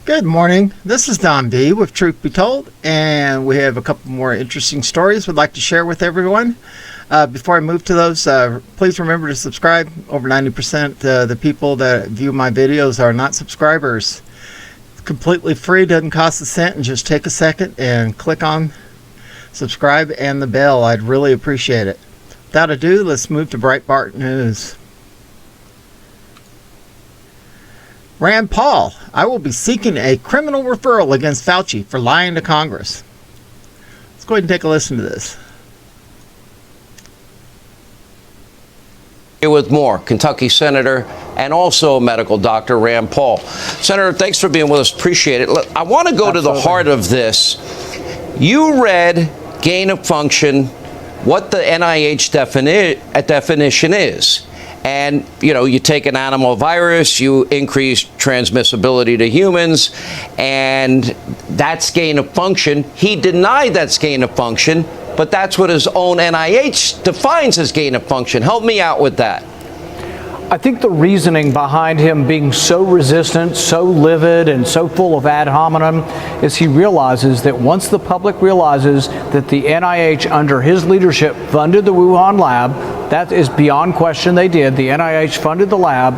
Good morning. This is Don B with Truth Be Told, and we have a couple more interesting stories we'd like to share with everyone. Before I move to those, please remember to subscribe. Over 90% of the people that view my videos are not subscribers. It's completely free, doesn't cost a cent, and just take a second and click on subscribe and the bell. I'd really appreciate it. Without ado, let's move to Breitbart News. Rand Paul, I will be seeking a criminal referral against Fauci for lying to Congress. Let's go ahead and take a listen to this. Here with more, Kentucky Senator and also medical doctor Rand Paul. Senator, thanks for being with us. Appreciate it. Look, I want to go to the heart of this. You read gain of function, what the NIH definition is. And, you know, you take an animal virus, you increase transmissibility to humans, and that's gain of function. He denied that's gain of function, but that's what his own NIH defines as gain of function. Help me out with that. I think the reasoning behind him being so resistant, so livid, and so full of ad hominem is he realizes that once the public realizes that the NIH under his leadership funded the Wuhan lab, that is beyond question they did, the NIH funded the lab,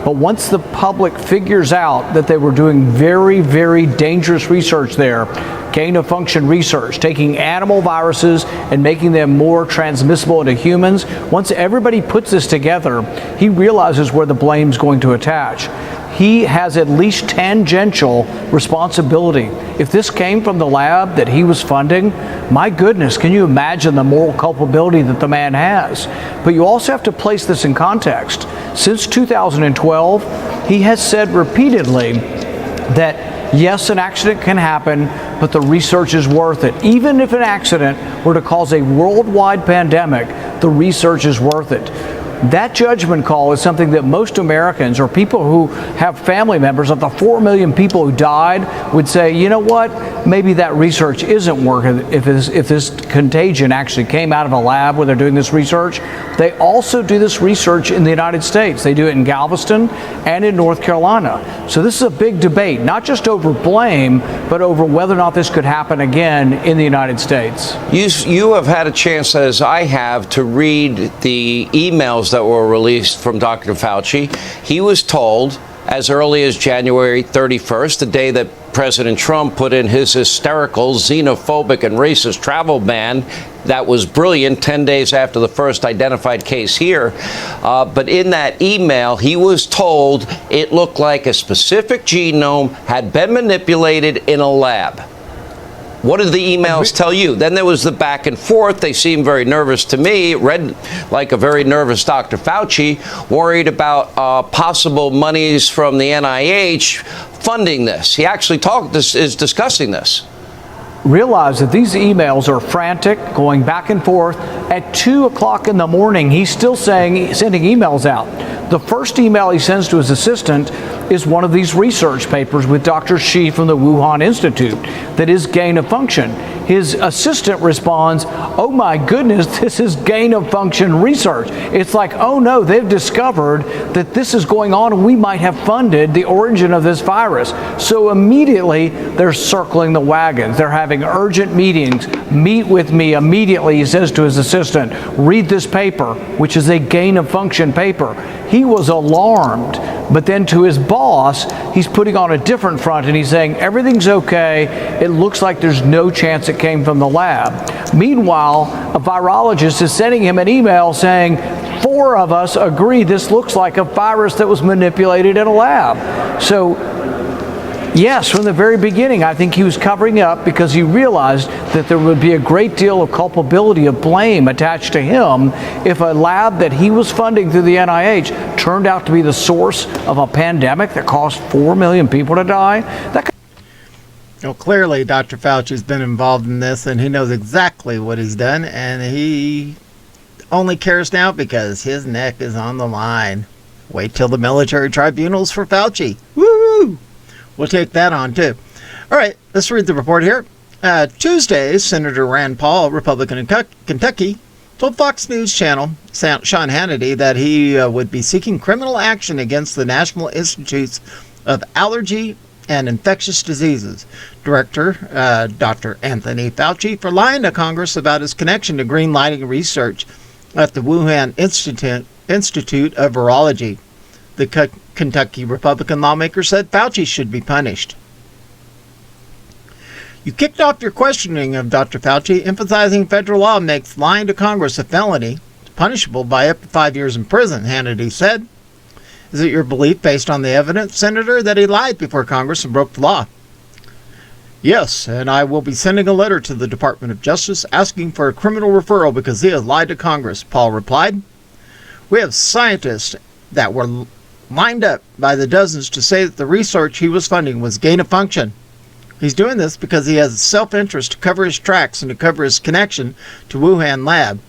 but once the public figures out that they were doing very, very dangerous research there, gain of function research, taking animal viruses and making them more transmissible into humans, once everybody puts this together, he realizes where the blame's going to attach. He has at least tangential responsibility. If this came from the lab that he was funding, my goodness, can you imagine the moral culpability that the man has? But you also have to place this in context. Since 2012, he has said repeatedly that yes, an accident can happen, but the research is worth it. Even if an accident were to cause a worldwide pandemic, the research is worth it. That judgment call is something that most Americans or people who have family members of the 4 million people who died would say, you know what, maybe that research isn't working if this contagion actually came out of a lab where they're doing this research. They also do this research in the United States. They do it in Galveston and in North Carolina. So this is a big debate, not just over blame, but over whether or not this could happen again in the United States. You have had a chance, as I have, to read the emails that were released from Dr. Fauci. He was told as early as January 31st, the day that President Trump put in his hysterical, xenophobic, and racist travel ban that was brilliant 10 days after the first identified case here. But in that email, he was told it looked like a specific genome had been manipulated in a lab. What did the emails tell you? Then there was the back and forth. They seemed very nervous to me. It read like a very nervous Dr. Fauci, worried about possible monies from the NIH funding this. He actually is discussing this. Realize that these emails are frantic, going back and forth. At 2 o'clock in the morning, he's still sending emails out. The first email he sends to his assistant is one of these research papers with Dr. Shi from the Wuhan Institute that is gain of function. His assistant responds, oh my goodness, this is gain of function research. It's like, oh no, they've discovered that this is going on and we might have funded the origin of this virus. So immediately they're circling the wagons. They're having urgent meetings. Meet with me immediately, he says to his assistant. Read this paper, which is a gain of function paper. He was alarmed, but then to his boss, he's putting on a different front and he's saying everything's okay. It looks like there's no chance it came from the lab. Meanwhile, a virologist is sending him an email saying, 4 of us agree this looks like a virus that was manipulated in a lab. So yes, from the very beginning, I think he was covering up because he realized that there would be a great deal of culpability, of blame attached to him if a lab that he was funding through the NIH turned out to be the source of a pandemic that caused 4 million people to die. Well, clearly, Dr. Fauci's been involved in this, and he knows exactly what he's done, and he only cares now because his neck is on the line. Wait till the military tribunals for Fauci. Woo! We'll take that on, too. All right, let's read the report here. Tuesday, Senator Rand Paul, Republican in Kentucky, told Fox News Channel, Sean Hannity, that he would be seeking criminal action against the National Institutes of Allergy and Infectious Diseases Director, Dr. Anthony Fauci, for lying to Congress about his connection to green lighting research at the Wuhan Institute of Virology. The Kentucky Republican lawmaker said Fauci should be punished. You kicked off your questioning of Dr. Fauci, emphasizing federal law makes lying to Congress a felony, punishable by up to 5 years in prison, Hannity said. Is it your belief, based on the evidence, Senator, that he lied before Congress and broke the law? Yes, and I will be sending a letter to the Department of Justice asking for a criminal referral because he has lied to Congress, Paul replied. We have scientists that were lined up by the dozens to say that the research he was funding was gain of function. He's doing this because he has self-interest to cover his tracks and to cover his connection to Wuhan lab.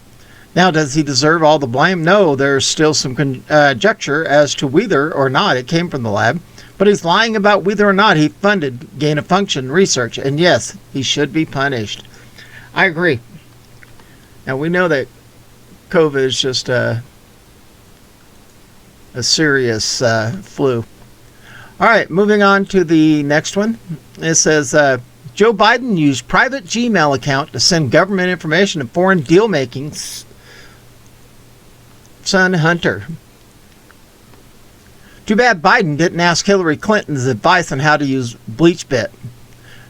Now, does he deserve all the blame? No, there's still some conjecture as to whether or not it came from the lab, but he's lying about whether or not he funded gain-of-function research, and yes, he should be punished. I agree. Now, we know that COVID is just a serious flu. All right, moving on to the next one. It says, Joe Biden used private Gmail account to send government information to foreign deal-making son Hunter. Too bad Biden didn't ask Hillary Clinton's advice on how to use BleachBit.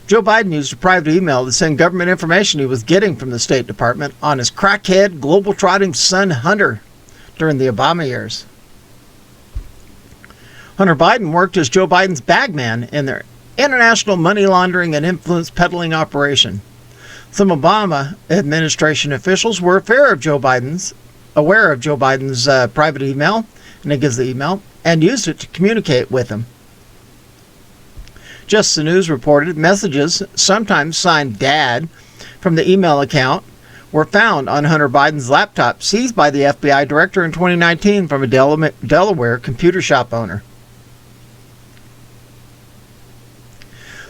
Joe Biden used a private email to send government information he was getting from the State Department on his crackhead, globe-trotting son Hunter during the Obama years. Hunter Biden worked as Joe Biden's bagman in their international money laundering and influence peddling operation. Some Obama administration officials were aware of Joe Biden's private email, and it gives the email, and used it to communicate with him. Just the News reported messages, sometimes signed Dad, from the email account were found on Hunter Biden's laptop, seized by the FBI director in 2019 from a Delaware computer shop owner.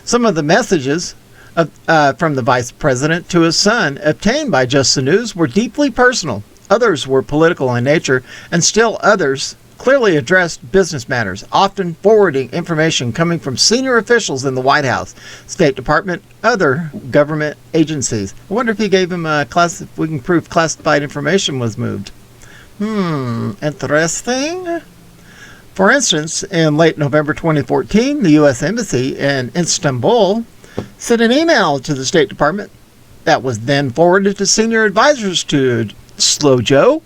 Some of the messages from the vice president to his son, obtained by Just the News, were deeply personal. Others were political in nature, and still others clearly addressed business matters, often forwarding information coming from senior officials in the White House, State Department, other government agencies. I wonder if he gave him if we can prove classified information was moved. Interesting. For instance, in late November 2014, the U.S. Embassy in Istanbul sent an email to the State Department that was then forwarded to senior advisors to Slow Joe,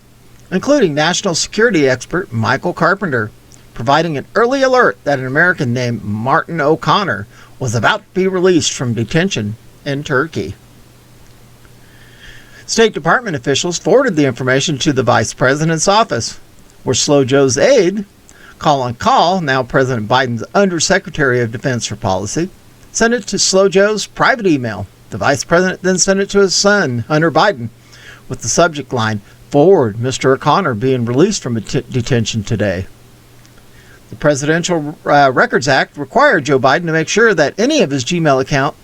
including national security expert Michael Carpenter, providing an early alert that an American named Martin O'Connor was about to be released from detention in Turkey. State Department officials forwarded the information to the Vice President's office, where Slow Joe's aide, Colin Kahl, now President Biden's Undersecretary of Defense for Policy, sent it to Slow Joe's private email. The Vice President then sent it to his son, Hunter Biden, with the subject line, "Forward, Mr. O'Connor being released from detention today." The Presidential Records Act required Joe Biden to make sure that any of his Gmail account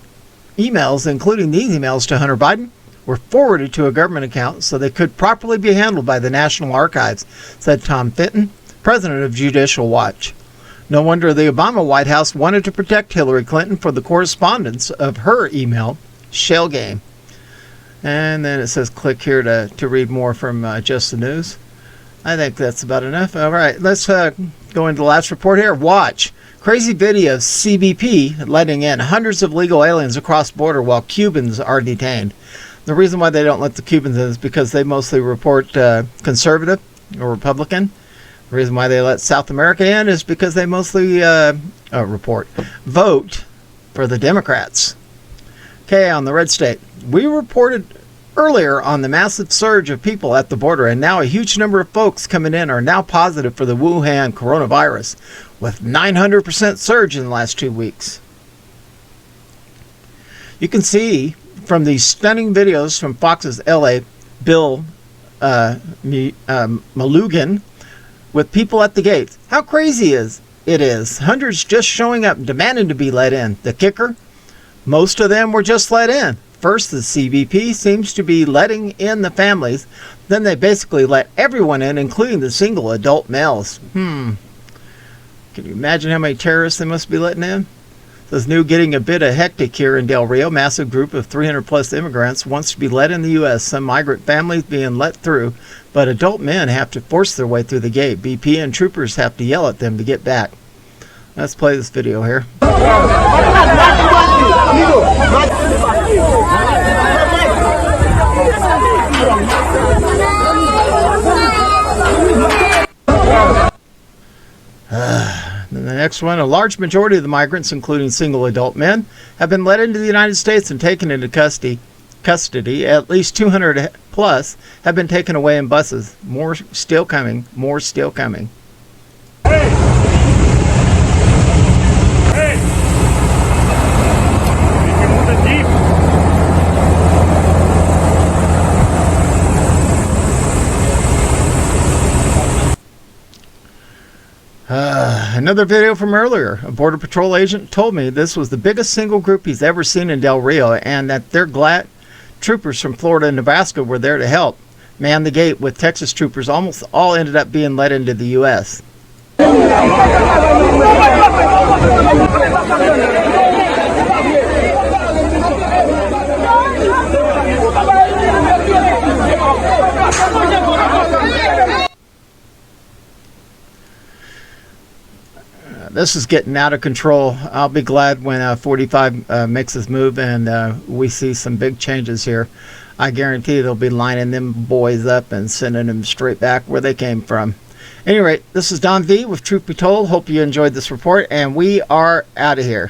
emails, including these emails to Hunter Biden, were forwarded to a government account so they could properly be handled by the National Archives, said Tom Fitton, president of Judicial Watch. No wonder the Obama White House wanted to protect Hillary Clinton for the correspondence of her email shell game. And then it says click here to read more from Just the News. I think that's about enough. All right, let's go into the last report here. Watch. Crazy video of CBP letting in hundreds of legal aliens across border while Cubans are detained. The reason why they don't let the Cubans in is because they mostly report conservative or Republican. The reason why they let South America in is because they mostly vote for the Democrats. Okay, on the red state. We reported earlier on the massive surge of people at the border, and now a huge number of folks coming in are now positive for the Wuhan coronavirus, with 900% surge in the last 2 weeks. You can see from these stunning videos from Fox's LA, Bill Malugan, with people at the gates. How crazy it is. Hundreds just showing up, demanding to be let in. The kicker? Most of them were just let in. First, the CBP seems to be letting in the families. Then they basically let everyone in, including the single adult males. Can you imagine how many terrorists they must be letting in? This new getting a bit of hectic here in Del Rio. Massive group of 300 plus immigrants wants to be let in the U.S. Some migrant families being let through, but adult men have to force their way through the gate. BP and troopers have to yell at them to get back. Let's play this video here. And the next one, a large majority of the migrants, including single adult men, have been led into the United States and taken into custody. At least 200 plus have been taken away in buses. More still coming. More still coming. Hey! Hey! You can move it deep. Another video from earlier. A Border Patrol agent told me this was the biggest single group he's ever seen in Del Rio, and that they're glad troopers from Florida and Nebraska were there to help man the gate, with Texas troopers almost all ended up being let into the U.S. This is getting out of control. I'll be glad when 45 makes his move and we see some big changes here. I guarantee they'll be lining them boys up and sending them straight back where they came from. At any rate, this is Don V with Truth Be Told. Hope you enjoyed this report, and we are out of here.